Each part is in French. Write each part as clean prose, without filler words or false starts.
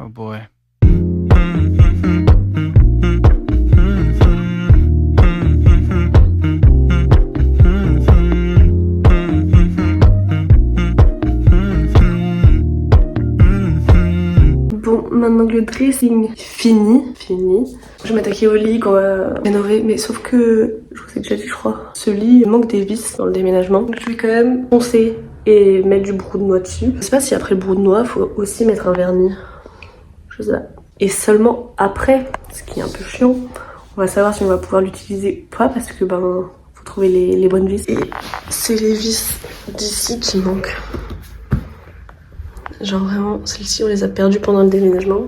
Oh boy. Bon, maintenant que le dressing fini, je vais m'attaquer au lit qu'on va rénover, mais sauf que, je vous ai déjà dit je crois, ce lit manque des vis dans le déménagement. Donc je vais quand même poncer et mettre du brou de noix dessus. Je sais pas si après le brou de noix, faut aussi mettre un vernis. Je sais pas. Et seulement après, ce qui est un peu chiant, on va savoir si on va pouvoir l'utiliser ou pas, parce que faut trouver les bonnes vis. Et c'est les vis d'ici qui manquent. Genre vraiment, celles-ci on les a perdues pendant le déménagement.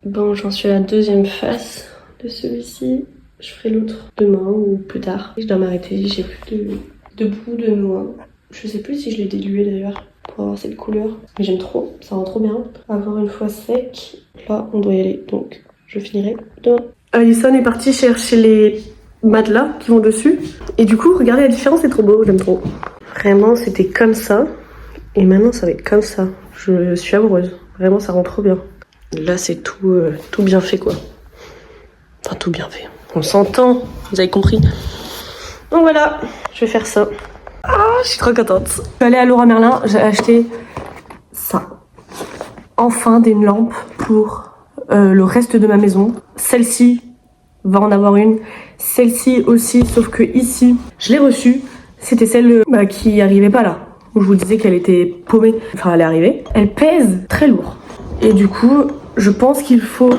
Bon, j'en suis à la deuxième face de celui-ci. Je ferai l'autre demain ou plus tard. Je dois m'arrêter, j'ai plus de brou de noix. Je sais plus si je l'ai dilué d'ailleurs pour avoir cette couleur. Mais j'aime trop, ça rend trop bien. Avoir une fois sec, là on doit y aller. Donc je finirai demain. Alison est partie chercher les matelas qui vont dessus. Et du coup, regardez la différence, c'est trop beau, j'aime trop. Vraiment, c'était comme ça. Et maintenant, ça va être comme ça. Je suis amoureuse. Vraiment, ça rend trop bien. Là, c'est tout bien fait, quoi. Enfin, tout bien fait. On s'entend, vous avez compris. Donc voilà, je vais faire ça. Ah, je suis trop contente. Je suis allée à Leroy Merlin, j'ai acheté ça. Enfin, des lampes pour le reste de ma maison. Celle-ci va en avoir une. Celle-ci aussi, sauf que ici, je l'ai reçue. C'était celle qui arrivait pas là. Où je vous disais qu'elle était paumée. Enfin, elle est arrivée. Elle pèse très lourd. Et du coup, je pense qu'il faut,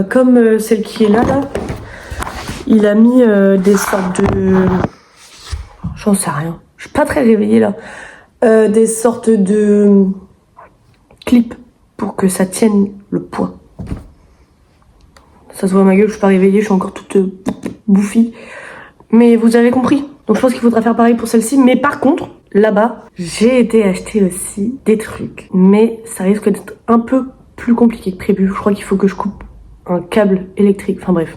comme celle qui est là, il a mis des sortes de... J'en sais rien. Je suis pas très réveillée là. Des sortes de clips pour que ça tienne le poids. Ça se voit à ma gueule, je suis pas réveillée, je suis encore toute bouffie. Mais vous avez compris. Donc je pense qu'il faudra faire pareil pour celle-ci. Mais par contre, là-bas, j'ai été acheter aussi des trucs. Mais ça risque d'être un peu plus compliqué que prévu. Je crois qu'il faut que je coupe un câble électrique. Enfin bref.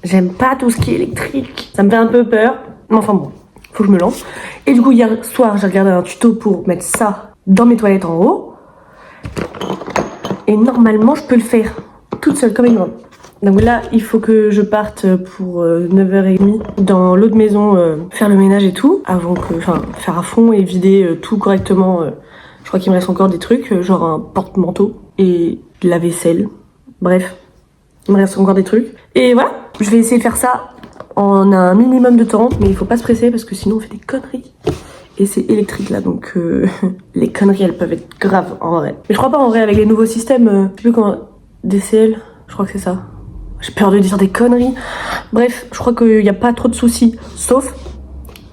J'aime pas tout ce qui est électrique. Ça me fait un peu peur. Mais enfin bon, faut que je me lance. Et du coup, hier soir, j'ai regardé un tuto pour mettre ça dans mes toilettes en haut. Et normalement, je peux le faire toute seule comme une grande. Donc là, il faut que je parte pour 9h30 dans l'autre maison, faire le ménage et tout, faire à fond et vider tout correctement. Je crois qu'il me reste encore des trucs, genre un porte-manteau et de la vaisselle. Bref, il me reste encore des trucs. Et voilà, je vais essayer de faire ça en un minimum de temps, mais il faut pas se presser parce que sinon on fait des conneries. Et c'est électrique là, donc les conneries elles peuvent être graves en vrai. Mais je crois pas en vrai avec les nouveaux systèmes, je sais plus comment, DCL, je crois que c'est ça. J'ai peur de dire des conneries. Bref, je crois qu'il n'y a pas trop de soucis. Sauf,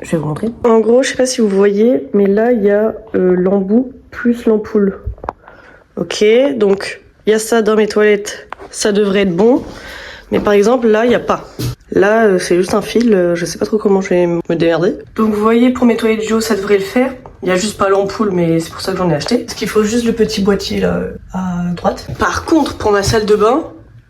je vais vous montrer. En gros, je sais pas si vous voyez, mais là, il y a l'embout plus l'ampoule. Ok, donc il y a ça dans mes toilettes. Ça devrait être bon. Mais par exemple, là, il n'y a pas. Là, c'est juste un fil. Je sais pas trop comment je vais me démerder. Donc vous voyez, pour mes toilettes Duo, ça devrait le faire. Il y a juste pas l'ampoule, mais c'est pour ça que j'en ai acheté. Parce qu'il faut juste le petit boîtier là, à droite. Par contre, pour ma salle de bain,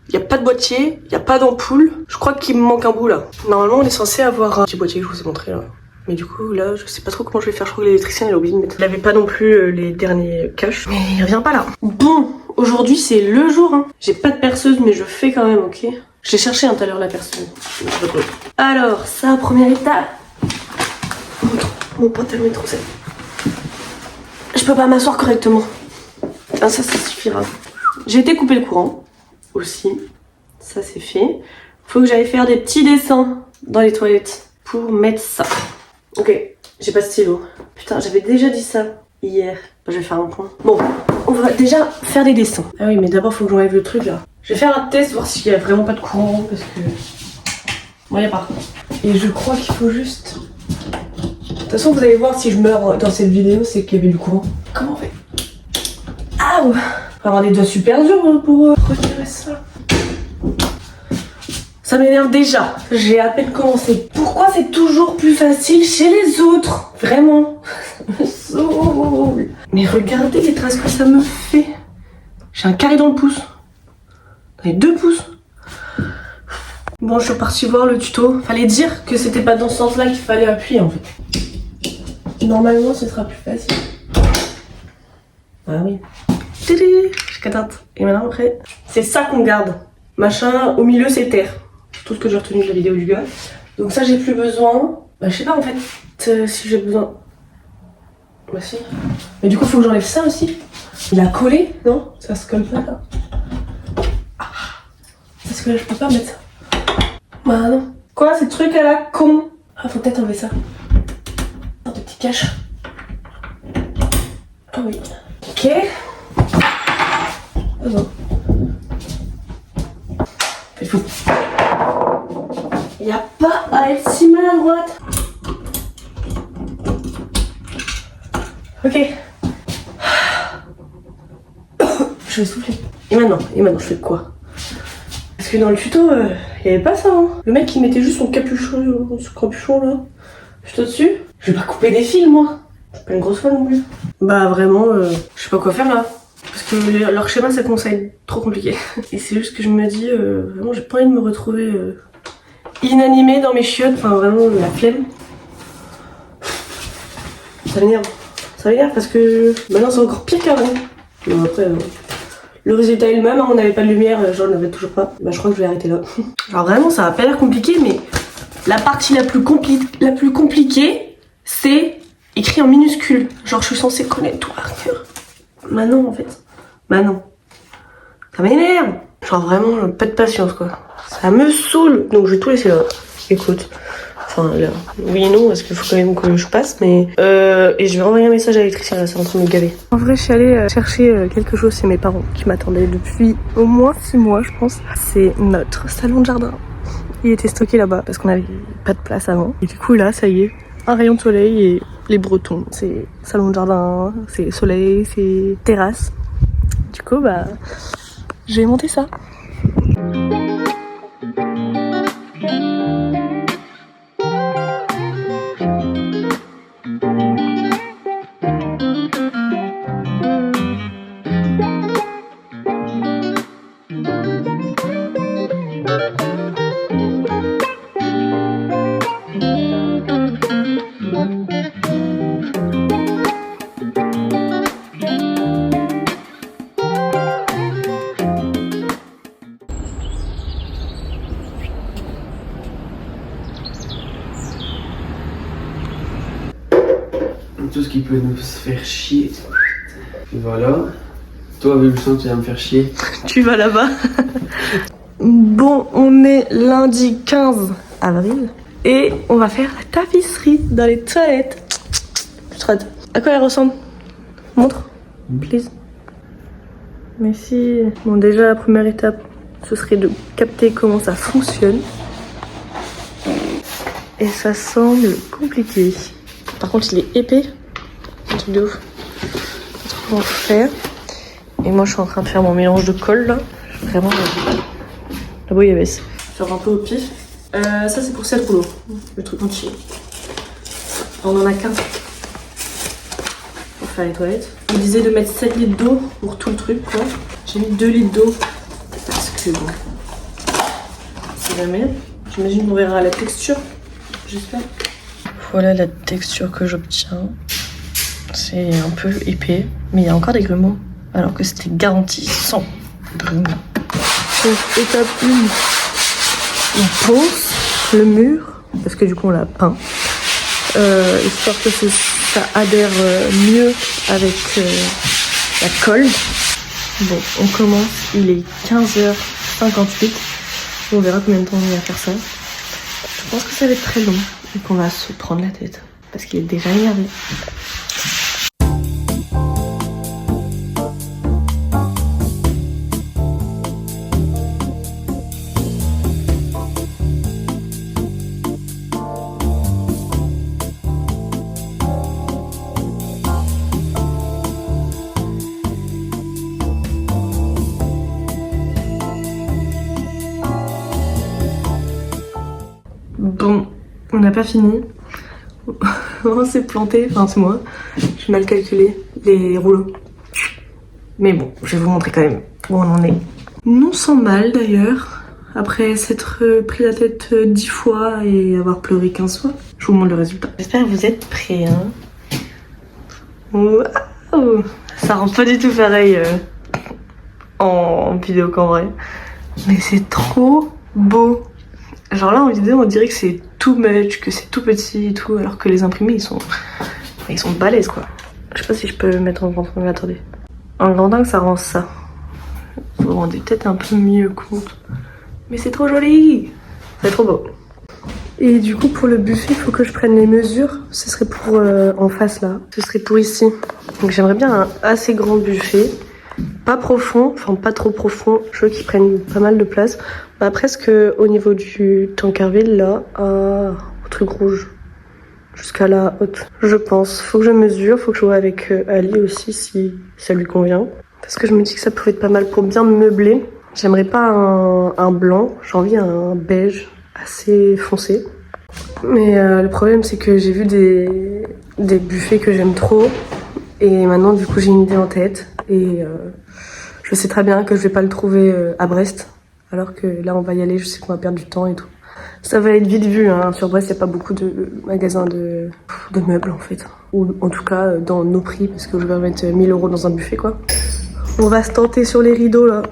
il n'y a pas de boîtier, il n'y a pas d'ampoule. Je crois qu'il me manque un bout là. Normalement, on est censé avoir un petit boîtier que je vous ai montré là. Mais du coup, là, je sais pas trop comment je vais faire. Je crois que l'électricien, il a oublié de mettre. Il avait pas non plus les derniers caches. Mais il revient pas là. Bon, aujourd'hui, c'est le jour. Hein. J'ai pas de perceuse, mais je fais quand même, ok. J'ai cherché tout à l'heure la perceuse. Alors, ça, première étape. Mon pantalon est trop sec. Je peux pas m'asseoir correctement. Ça suffira. J'ai été couper le courant. Aussi, ça c'est fait. Faut que j'aille faire des petits dessins dans les toilettes pour mettre ça. Ok, j'ai pas de stylo. Putain, j'avais déjà dit ça hier. Je vais faire un point. Bon, on va déjà faire des dessins. Ah oui, mais d'abord faut que j'enlève le truc là. Je vais faire un test, voir s'il y a vraiment pas de courant parce que... Bon, y a pas. Et je crois qu'il faut juste... De toute façon, vous allez voir si je meurs dans cette vidéo, c'est qu'il y avait du courant. Comment on fait? Ah ouais. On va avoir des doigts super durs pour retirer ça. Ça m'énerve déjà. J'ai à peine commencé. Pourquoi c'est toujours plus facile chez les autres? Vraiment. Ça me saoule. Mais regardez les traces que ça me fait. J'ai un carré dans le pouce. Dans les 2 pouces. Bon, je suis partie voir le tuto. Fallait dire que c'était pas dans ce sens-là qu'il fallait appuyer en fait. Normalement, ce sera plus facile. Ah oui. Je catarte. Et maintenant après, c'est ça qu'on garde. Machin, au milieu c'est terre. C'est tout ce que j'ai retenu de la vidéo du gars. Donc ça j'ai plus besoin. Bah je sais pas en fait si j'ai besoin. Bah si. Mais du coup faut que j'enlève ça aussi. Il a collé, non? Ça se colle pas là. Ah. Parce que là je peux pas mettre ça. Bah non. Quoi, ces trucs à la con? Ah faut peut-être enlever ça. Un petit cache. Ah oui. Ok. Ah non. Il faut... Il n'y a pas à être si maladroite. Ok. Je vais souffler. Et maintenant je fais quoi? Parce que dans le tuto, il n'y avait pas ça. Hein. Le mec il mettait juste son capuchon là. Juste au-dessus. Je vais pas couper des fils moi. Je suis pas une grosse folle non plus. Bah vraiment, je sais pas quoi faire là. Parce que leur schéma ça commence à être trop compliqué. Et c'est juste que je me dis, vraiment j'ai pas envie de me retrouver inanimée dans mes chiottes. Enfin vraiment la flemme. Ça m'énerve. Ça m'énerve parce que maintenant c'est encore pire qu'avant. Bon après, le résultat est le même, hein, on n'avait pas de lumière, j'en avais toujours pas. Bah je crois que je vais arrêter là. Alors vraiment ça a pas l'air compliqué mais la partie la plus compliquée c'est écrit en minuscule. Genre je suis censée connaître tout par cœur. Maintenant en fait. Maintenant. Ça m'énerve. Genre vraiment pas de patience quoi. Ça me saoule. Donc je vais tout laisser là. Écoute. Enfin là. Oui et non parce qu'il faut quand même que je passe mais et je vais envoyer un message à l'électricien là, c'est en train de me gaver. En vrai je suis allée chercher quelque chose chez mes parents qui m'attendaient depuis au moins 6 mois je pense. C'est notre salon de jardin. Il était stocké là-bas parce qu'on avait pas de place avant. Et du coup là ça y est. Un rayon de soleil et les Bretons. C'est salon de jardin, c'est soleil, c'est terrasse. Du coup, bah, j'ai monté ça. Tout ce qui peut nous faire chier. Et voilà. Toi, vu le son, tu vas me faire chier. Tu vas là-bas. Bon, on est lundi 15 avril. Et on va faire la tapisserie dans les toilettes. Strad. À quoi elle ressemble? Montre, please. Merci. Bon, déjà, la première étape, ce serait de capter comment ça fonctionne. Et ça semble compliqué. Par contre, il est épais. Un truc de ouf. Pas trop comment faire. Et moi, je suis en train de faire mon mélange de colle là. Vraiment. La bouillabaisse. Faire un peu au pif. Ça, c'est pour 7 rouleaux. Le truc entier. On en a 15 pour faire les toilettes. On disait de mettre 7 litres d'eau pour tout le truc, quoi. J'ai mis 2 litres d'eau. Parce que bon. C'est jamais. J'imagine qu'on verra la texture. J'espère. Voilà la texture que j'obtiens. C'est un peu épais, mais il y a encore des grumeaux. Alors que c'était garanti sans grumeaux. Donc étape 1, on ponce le mur, parce que du coup on l'a peint. Histoire que ça adhère mieux avec la colle. Bon, on commence, il est 15h58. On verra combien de temps on va faire ça. Je pense que ça va être très long et qu'on va se prendre la tête. Parce qu'il est déjà énervé. Bon, on n'a pas fini. On s'est planté, enfin c'est moi. J'ai mal calculé les rouleaux. Mais bon, je vais vous montrer quand même où on en est. Non sans mal d'ailleurs. Après s'être pris la tête 10 fois et avoir pleuré 15 fois. Je vous montre le résultat. J'espère que vous êtes prêts, hein. Waouh, ça rend pas du tout pareil en vidéo qu'en vrai. Mais c'est trop beau. Genre là en vidéo on dirait que c'est too much, que c'est tout petit et tout, alors que les imprimés ils sont balèzes quoi. Je sais pas si je peux le mettre en grand angle, attendez. En grand angle ça rend ça. Vous vous rendez peut-être un peu mieux compte. Mais c'est trop joli. C'est trop beau. Et du coup pour le buffet il faut que je prenne les mesures. Ce serait pour en face là. Ce serait pour ici. Donc j'aimerais bien un assez grand buffet. Pas profond, enfin pas trop profond, je veux qu'ils prennent pas mal de place. Bah, presque au niveau du Tankerville là, au truc rouge, jusqu'à la haute, je pense. Faut que je mesure, faut que je vois avec Ali aussi si ça lui convient. Parce que je me dis que ça pouvait être pas mal pour bien meubler. J'aimerais pas un blanc, j'ai envie un beige assez foncé. Mais le problème c'est que j'ai vu des buffets que j'aime trop. Et maintenant du coup j'ai une idée en tête. Et je sais très bien que je vais pas le trouver à Brest. Alors que là on va y aller, je sais qu'on va perdre du temps et tout. Ça va être vite vu, hein. Sur Brest il n'y a pas beaucoup de magasins de meubles en fait. Ou en tout cas dans nos prix, parce que je vais mettre 1000 € dans un buffet quoi. On va se tenter sur les rideaux là.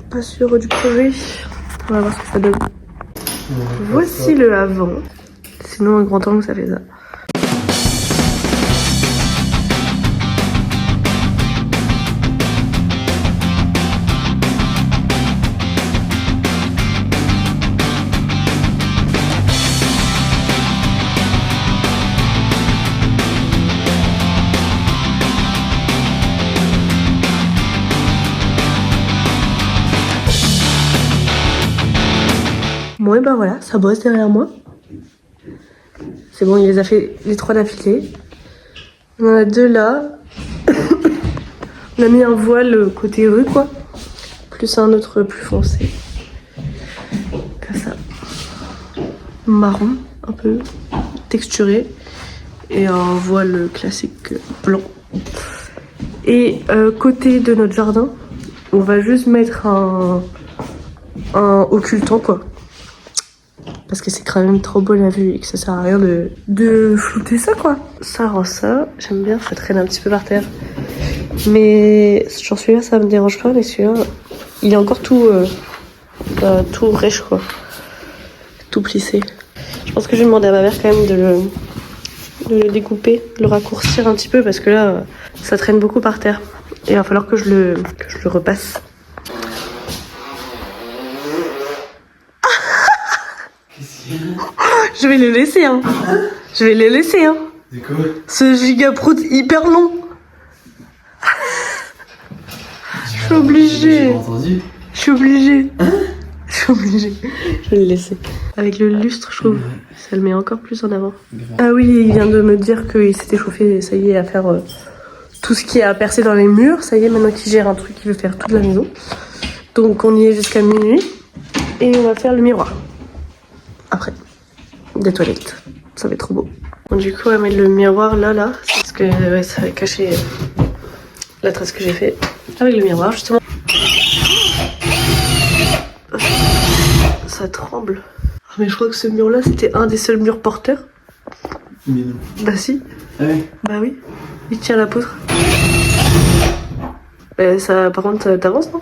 Pas sûr du projet. On va voir ce que ça donne. Voici le avant. Sinon un grand angle ça fait ça. Bon et ben voilà, ça bosse derrière moi. C'est bon, il les a fait les 3 d'affilée. On en a 2 là. On a mis un voile côté rue quoi. Plus un autre plus foncé. Comme ça. Marron, un peu texturé. Et un voile classique blanc. Et côté de notre jardin, on va juste mettre un occultant quoi. Parce que c'est quand même trop beau la vue et que ça sert à rien de flouter ça quoi. Ça rend ça, j'aime bien, ça traîne un petit peu par terre. Mais genre celui-là ça me dérange pas, mais celui-là il est encore tout rêche quoi. Tout plissé. Je pense que je vais demander à ma mère quand même de le découper, de le raccourcir un petit peu parce que là ça traîne beaucoup par terre. Et il va falloir que je le repasse. Je vais le laisser hein. Je vais le laisser hein. C'est quoi? Ce gigaprout hyper long. Je suis obligée. J'ai pas entendu. Je suis obligée. Je suis obligée. Je vais le laisser. Avec le lustre, je trouve, ça le met encore plus en avant. Ah oui, il vient de me dire qu'il s'était chauffé, ça y est, à faire tout ce qui est à percer dans les murs. Ça y est, maintenant qu'il gère un truc, il veut faire toute la maison. Donc on y est jusqu'à minuit. Et on va faire le miroir. Après, des toilettes. Ça va être trop beau. Bon, du coup, on va mettre le miroir là. Parce que ouais, ça va cacher la trace que j'ai fait avec le miroir, justement. Ça tremble. Mais je crois que ce mur-là, c'était un des seuls murs porteurs. Mais non. Bah si. Ah ouais. Bah oui. Il tient la poutre. Ça, par contre, ça t'avance, non?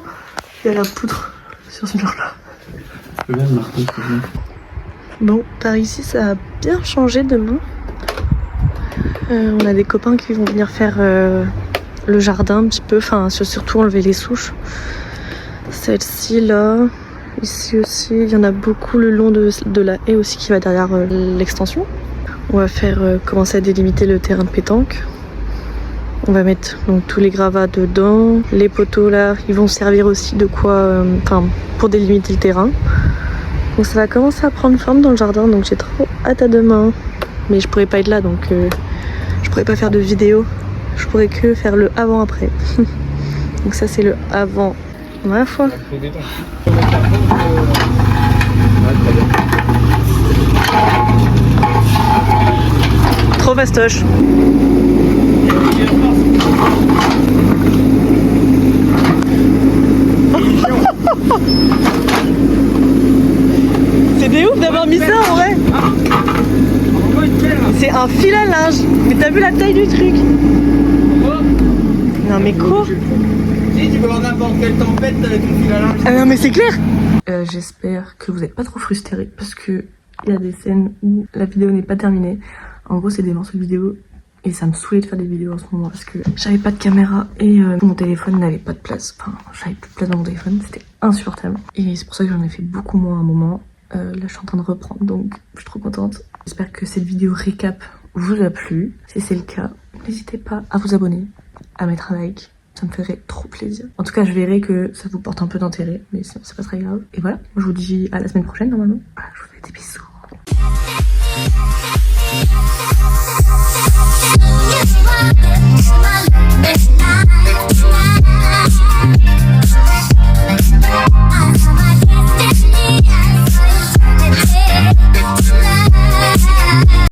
Il y a la poutre sur ce mur-là. Je peux bien le marteau, c'est bien. Bon, par ici, ça a bien changé demain. On a des copains qui vont venir faire le jardin un petit peu. Enfin, surtout enlever les souches. Celle-ci, là. Ici aussi, il y en a beaucoup le long de la haie aussi qui va derrière l'extension. On va commencer à délimiter le terrain de pétanque. On va mettre donc tous les gravats dedans. Les poteaux là, ils vont servir aussi de quoi, pour délimiter le terrain. Donc ça va commencer à prendre forme dans le jardin, donc j'ai trop hâte à demain. Mais je pourrais pas être là, donc je pourrais pas faire de vidéo. Je pourrais que faire le avant-après. Donc ça c'est le avant. Ma foi. Trop fastoche. C'était ouf d'avoir mis ça en vrai. C'est un fil à linge. Mais t'as vu la taille du truc? Non mais quoi? Si tu peux avoir n'importe quelle tempête avec une fil à linge. Ah non mais c'est clair. J'espère que vous n'êtes pas trop frustrés parce que il y a des scènes où la vidéo n'est pas terminée. En gros c'est des morceaux de vidéo et ça me saoulait de faire des vidéos en ce moment parce que j'avais pas de caméra et mon téléphone n'avait pas de place. Enfin j'avais plus de place dans mon téléphone, c'était insupportable. Et c'est pour ça que j'en ai fait beaucoup moins à un moment. Là je suis en train de reprendre donc je suis trop contente. J'espère que cette vidéo récap vous a plu. Si c'est le cas, n'hésitez pas à vous abonner, à mettre un like. Ça me ferait trop plaisir. En tout cas, je verrai que ça vous porte un peu d'intérêt, mais sinon c'est pas très grave. Et voilà, je vous dis à la semaine prochaine normalement. Voilà, je vous fais des bisous.